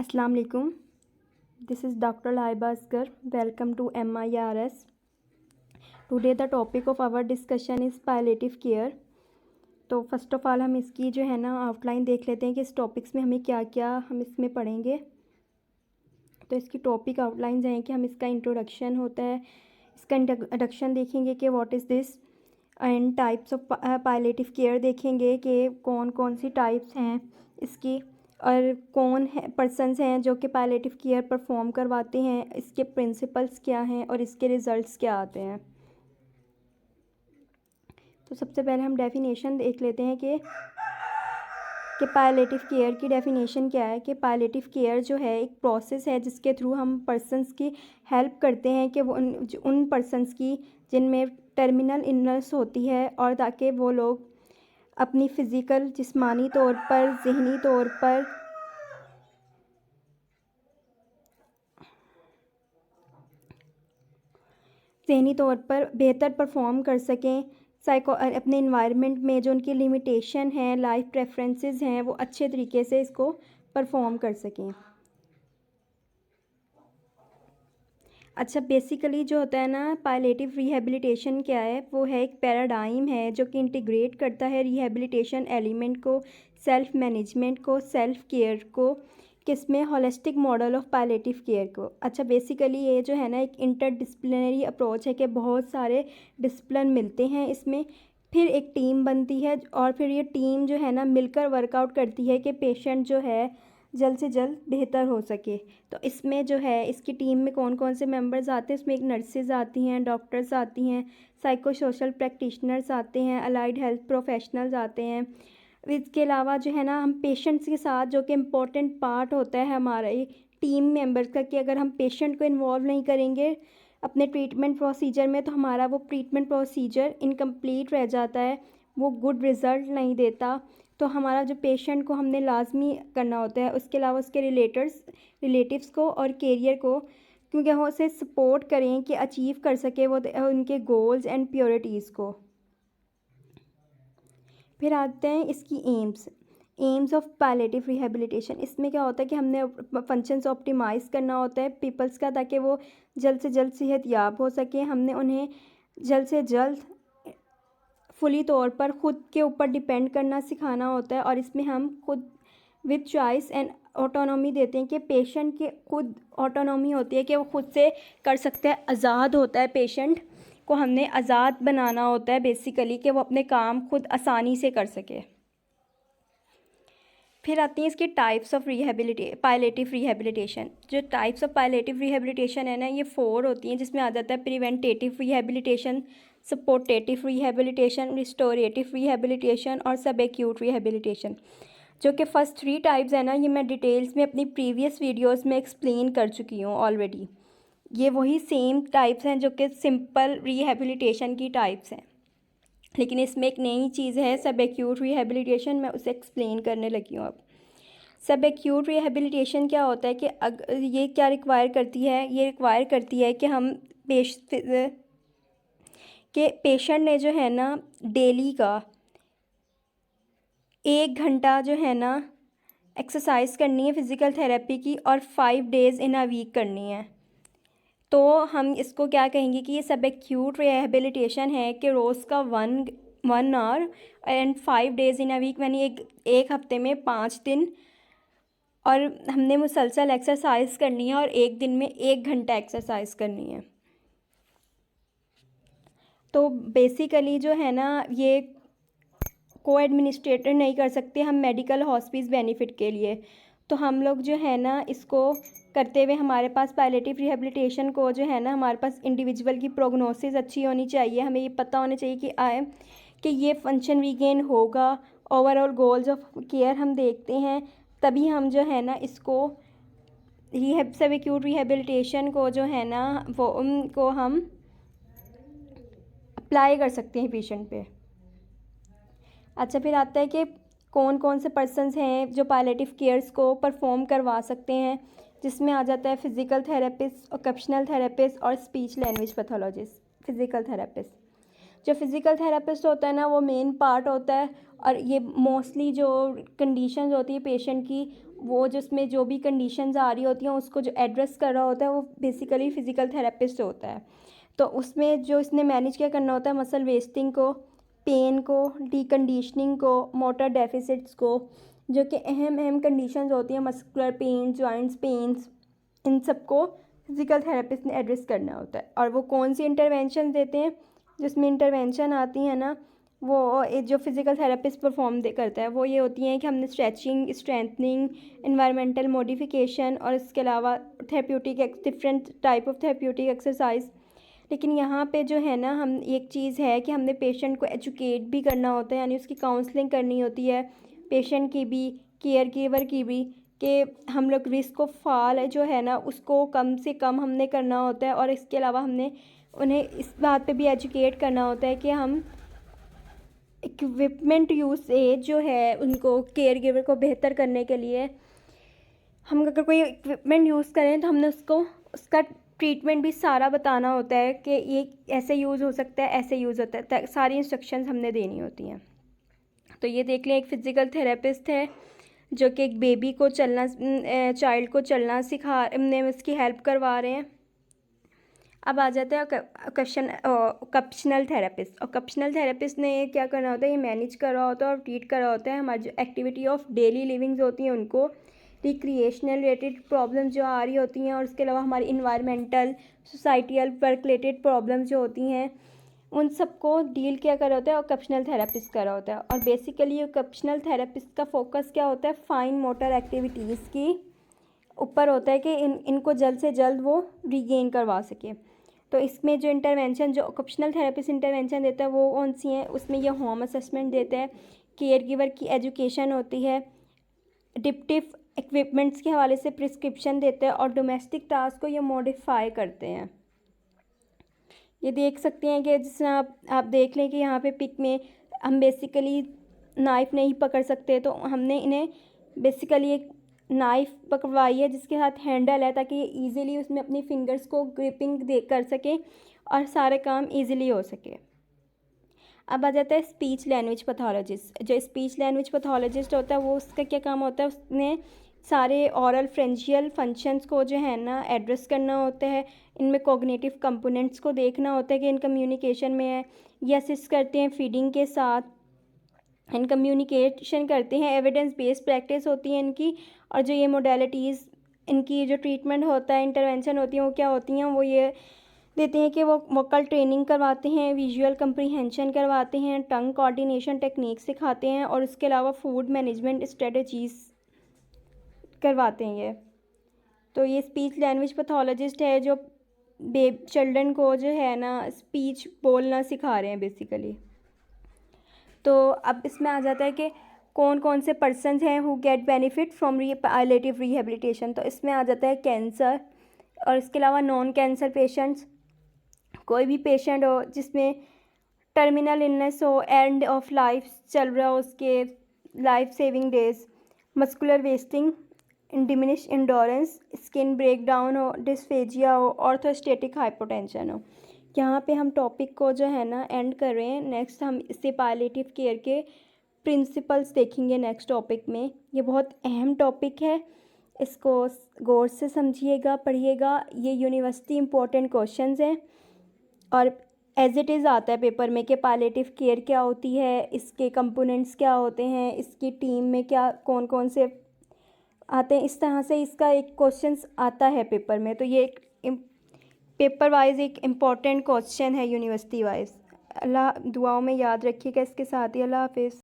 Assalamu alaikum. This is Dr. Laiba Asghar. Welcome to MIRS. Today the topic of our discussion is palliative care. तो first of all हम इसकी जो है ना outline देख लेते हैं कि इस टॉपिक्स में हमें क्या क्या हम इसमें पढ़ेंगे। तो इसकी टॉपिक आउटलाइंस हैं कि हम इसका इंट्रोडक्शन होता है, इसका इंट्रोडक्शन देखेंगे कि what is this and types of palliative care देखेंगे कि कौन कौन सी टाइप्स हैं इसकी और कौन है पर्सनस हैं जो कि पैलिएटिव केयर परफॉर्म करवाते हैं, इसके प्रिंसिपल्स क्या हैं और इसके रिज़ल्ट्स क्या आते हैं। तो सबसे पहले हम डेफिनेशन देख लेते हैं कि पैलिएटिव केयर की डेफिनेशन क्या है। कि पैलिएटिव केयर जो है एक प्रोसेस है जिसके थ्रू हम पर्सनस की हेल्प करते हैं कि वो उन पर्सनस की जिनमें टर्मिनल इलनेस होती है और ताकि वो लोग अपनी फ़िज़िकल जिस्मानी तौर पर ज़हनी तौर पर बेहतर परफॉर्म कर सकें। अपने इन्वायरमेंट में जो उनकी लिमिटेशन है, लाइफ प्रेफरेंसेस हैं, वो अच्छे तरीके से इसको परफॉर्म कर सकें। अच्छा, बेसिकली जो होता है ना पैलिएटिव रिहैबिलिटेशन क्या है, वो है एक पैराडाइम है जो कि इंटीग्रेट करता है रिहैबिलिटेशन एलिमेंट को, सेल्फ मैनेजमेंट को, सेल्फ केयर को, किसमें holistic model of palliative care को। अच्छा, बेसिकली ये जो है ना एक इंटरडिसिप्लिनरी अप्रोच है कि बहुत सारे डिसिप्लिन मिलते हैं इसमें, फिर एक टीम बनती है और फिर ये टीम जो है ना मिलकर वर्कआउट करती है कि पेशेंट जो है जल्द से जल्द बेहतर हो सके। तो इसमें जो है इसकी टीम में कौन कौन से मेंबर्स आते हैं, इसमें एक नर्सेज आती हैं, डॉक्टर्स आती हैं, साइको सोशल प्रैक्टिशनर्स आते हैं, अलाइड हेल्थ प्रोफेशनल्स आते हैं। इसके अलावा जो है ना हम पेशेंट्स के साथ जो कि इम्पोर्टेंट पार्ट होता है हमारे टीम मेंबर्स का, कि अगर हम पेशेंट को इन्वॉल्व नहीं करेंगे अपने ट्रीटमेंट प्रोसीजर में तो हमारा वो ट्रीटमेंट प्रोसीजर इनकम्प्लीट रह जाता है, वो गुड रिज़ल्ट नहीं देता। तो हमारा जो पेशेंट को हमने लाजमी करना होता है, उसके अलावा उसके रिलेटिव्स को और कैरियर को, क्योंकि वो उसे सपोर्ट करें कि अचीव कर सके वो उनके गोल्स एंड प्योरिटीज़ को। फिर आते हैं इसकी एम्स ऑफ पैलिएटिव रिहैबिलिटेशन। इसमें क्या होता है कि हमने फंक्शंस ऑप्टिमाइज़ करना होता है पीपल्स का, ताकि वो जल्द से जल्द सेहतयाब हो सके। हमने उन्हें जल्द से जल्द फुली तौर पर ख़ुद के ऊपर डिपेंड करना सिखाना होता है और इसमें हम खुद विद चॉइस एंड ऑटोनॉमी देते हैं कि पेशेंट की खुद ऑटोनॉमी होती है कि वो खुद से कर सकते हैं, आज़ाद होता है। पेशेंट को हमने आज़ाद बनाना होता है बेसिकली कि वो अपने काम खुद आसानी से कर सके। फिर आती हैं इसकी टाइप्स ऑफ पैलिएटिव रिहैबिलिटेशन। जो टाइप्स ऑफ पैलिएटिव रिहैबिलिटेशन है ना, ये 4 होती हैं, जिसमें आ जाता है preventative rehabilitation, supportive rehabilitation, restorative rehabilitation और सब एक्यूट रिहैबिलिटेशन। जो कि फ़र्स्ट 3 टाइप्स है ना, ये मैं डिटेल्स में अपनी प्रीवियस वीडियोस में एक्सप्लेन कर चुकी हूँ ऑलरेडी। ये वही सेम टाइप्स हैं जो कि सिंपल रिहैबिलिटेशन की टाइप्स हैं, लेकिन इसमें एक नई चीज़ है सब एक्यूट रिहैबिलिटेशन, मैं उसे एक्सप्लेन करने लगी हूँ अब। सब एक्यूट रिहैबिलिटेशन क्या होता है कि ये क्या रिक्वायर करती है, ये रिक्वायर करती है कि हम पेशेंट ने जो है ना डेली का 1 घंटा जो है ना एक्सरसाइज करनी है फ़िज़िकल थेरेपी की और 5 डेज़ इन अ वीक करनी है। तो हम इसको क्या कहेंगे कि ये सब एक्यूट रिहैबिलिटेशन है कि रोज़ का 1 hour and 5 days in a week, यानी एक हफ्ते में 5 दिन, और हमने मुसलसल एक्सरसाइज करनी है और एक दिन में 1 घंटा एक्सरसाइज करनी है। तो बेसिकली जो है ना ये को एडमिनिस्ट्रेटर नहीं कर सकते हम मेडिकल हॉस्पिस बेनिफिट के लिए। तो हम लोग जो है ना इसको करते हुए हमारे पास पैलिएटिव रिहैबिलिटेशन को जो है ना हमारे पास इंडिविजुअल की प्रोग्नोसिस अच्छी होनी चाहिए, हमें ये पता होना चाहिए कि ये फंक्शन रीगेन होगा, ओवरऑल गोल्स ऑफ केयर हम देखते हैं, तभी हम जो है ना इसको सब एक्यूट रिहैबिलिटेशन को जो है ना वो उनको हम अप्लाई कर सकते हैं पेशेंट पे। अच्छा, फिर आता है कि कौन कौन से पर्सन्स हैं जो पैलिएटिव केयर्स को परफॉर्म करवा सकते हैं, जिसमें आ जाता है फ़िज़िकल थेरेपिस्ट, ऑक्यूपेशनल थेरेपिस्ट और speech language pathologist. Physical therapist, जो फ़िज़िकल थेरेपिस्ट होता है ना वो मेन पार्ट होता है, और ये मोस्टली जो कंडीशंस होती है पेशेंट की वो जिसमें जो भी कंडीशंस आ रही होती हैं उसको जो एड्रेस कर रहा होता है वो बेसिकली फ़िज़िकल थेरेपिस्ट होता है। तो उसमें जो इसने मैनेज क्या करना होता है, मसल वेस्टिंग को, पेन को, डीकंडीशनिंग को, मोटर डेफिसिट्स को, जो कि अहम अहम कंडीशंस होती हैं, मस्कुलर पेन, जॉइंट्स पेन्स, इन सबको फिज़िकल थेरेपिस्ट ने एड्रेस करना होता है। और वो कौन सी इंटरवेंशन देते हैं, जिसमें इंटरवेंशन आती है ना, वो जो फिज़िकल थेरेपिस्ट परफॉर्म करता है वो ये होती हैं कि हमने स्ट्रेचिंग, स्ट्रेंथनिंग, एनवायरमेंटल मॉडिफिकेशन और इसके अलावा therapeutic different type of therapeutic exercise. लेकिन यहाँ पे जो है ना, हम एक चीज़ है कि हमने पेशेंट को एजुकेट भी करना होता है, यानी उसकी काउंसलिंग करनी होती है, पेशेंट की भी, केयर गिवर की भी, कि हम लोग रिस्क ऑफ फॉल जो है ना उसको कम से कम हमने करना होता है। और इसके अलावा हमने उन्हें इस बात पे भी एजुकेट करना होता है कि हम इक्विपमेंट यूसेज जो है उनको केयर गिवर को बेहतर करने के लिए हम अगर कोई इक्विपमेंट यूज़ करें तो हमने उसको उसका ट्रीटमेंट भी सारा बताना होता है कि ये ऐसे यूज़ हो सकता है, ऐसे यूज़ होता है, सारी इंस्ट्रक्शंस हमने देनी होती हैं। तो ये देख लें, एक फ़िज़िकल थेरेपिस्ट है जो कि एक बेबी को चलना, चाइल्ड को चलना सिखा ने उसकी हेल्प करवा रहे हैं। अब आ जाता है ऑक्यूपेशनल थेरेपिस्ट। ऑक्यूपेशनल थेरेपिस्ट ने ये क्या करना होता है, ये मैनेज कर रहा होता है और ट्रीट कर रहा होता है हमारी जो एक्टिविटी ऑफ डेली लिविंग्स होती हैं उनको, रिक्रिएशनल रिलेटेड प्रॉब्लम्स जो आ रही होती हैं, और उसके अलावा हमारी environmental, societal, work related problems जो होती हैं उन सबको डील क्या कर रहा होता है, ऑक्यूपेशनल थेरेपिस्ट कर रहा होता है। और बेसिकली ऑक्यूपेशनल थेरेपिस्ट का फोकस क्या होता है, फाइन मोटर एक्टिविटीज़ की ऊपर होता है कि इनको जल्द से जल्द वो रीगेन करवा सके। तो इसमें जो इंटरवेंशन जो ऑक्यूपेशनल थेरेपिस्ट इंटरवेंशन देता है वो कौन सी हैं, उसमें ये होम असेसमेंट देते हैं, केयर गिवर की एजुकेशन होती है, डिप्टिव इक्विपमेंट्स के हवाले से प्रिस्क्रिप्शन देते हैं, और डोमेस्टिक टास्क को ये मॉडिफाई करते हैं। ये देख सकते हैं कि जिस आप देख लें कि यहाँ पे पिक में हम बेसिकली नाइफ़ नहीं पकड़ सकते, तो हमने इन्हें बेसिकली एक नाइफ़ पकड़वाई है जिसके साथ हैंडल है, ताकि ये ईज़िली उसमें अपनी फिंगर्स को ग्रिपिंग दे कर सकें और सारे काम ईज़िली हो सके। अब आ जाता है स्पीच लैंग्वेज पैथोलॉजिस्ट। जो स्पीच लैंग्वेज पैथोलॉजिस्ट होता है वो उसका क्या काम होता है, उसने सारे ऑरल फ्रेंजियल फंक्शंस को जो है ना एड्रेस करना होता है, इनमें कॉग्निटिव कंपोनेंट्स को देखना होता है कि इन कम्युनिकेशन में है, ये असिस्ट करते हैं फीडिंग के साथ, इन कम्युनिकेशन करते हैं, एविडेंस बेस्ड प्रैक्टिस होती है इनकी। और जो ये मोडेलिटीज़ इनकी जो ट्रीटमेंट होता है, इंटरवेंशन होती हैं, वो क्या होती हैं, वो ये देते हैं कि वो वोकल ट्रेनिंग करवाते हैं, विजुअल कंप्रीहेंशन करवाते हैं, टंग कोऑर्डिनेशन टेक्निक सिखाते हैं, और उसके अलावा फूड मैनेजमेंट स्ट्रेटजीज़ करवाते हैं ये। तो ये स्पीच लैंग्वेज पैथोलॉजिस्ट है जो चिल्ड्रन को जो है ना स्पीच बोलना सिखा रहे हैं बेसिकली। तो अब इसमें आ जाता है कि कौन कौन से पर्सन्स हैं who get benefit from palliative rehabilitation. तो इसमें आ जाता है कैंसर, और इसके अलावा नॉन कैंसर पेशेंट्स, कोई भी पेशेंट हो जिसमें टर्मिनल इलनेस हो, एंड ऑफ लाइफ चल रहा हो, उसके life saving days, muscular wasting, diminish endurance, skin breakdown हो, डिस्फेजिया हो, ऑर्थोस्टेटिक हाइपोटेंशन हो। यहाँ पे हम टॉपिक को जो है ना एंड कर रहे हैं। नेक्स्ट हम इससे पायलेटिव केयर के प्रिंसिपल्स देखेंगे नेक्स्ट टॉपिक में। ये बहुत अहम टॉपिक है, इसको गौर से समझिएगा, पढ़िएगा। ये यूनिवर्सिटी इंपॉर्टेंट क्वेश्चंस हैं, और एज इट इज़ आता है पेपर में कि पायलेटिव केयर क्या होती है, इसके कंपोनेंट्स क्या होते हैं, इसकी टीम में क्या कौन कौन से आते हैं, इस तरह से इसका एक क्वेश्चंस आता है पेपर में। तो ये एक पेपर वाइज एक इम्पॉर्टेंट क्वेश्चन है यूनिवर्सिटी वाइज। अल्लाह दुआओं में याद रखिएगा। इसके साथ ही अल्लाह हाफिज़।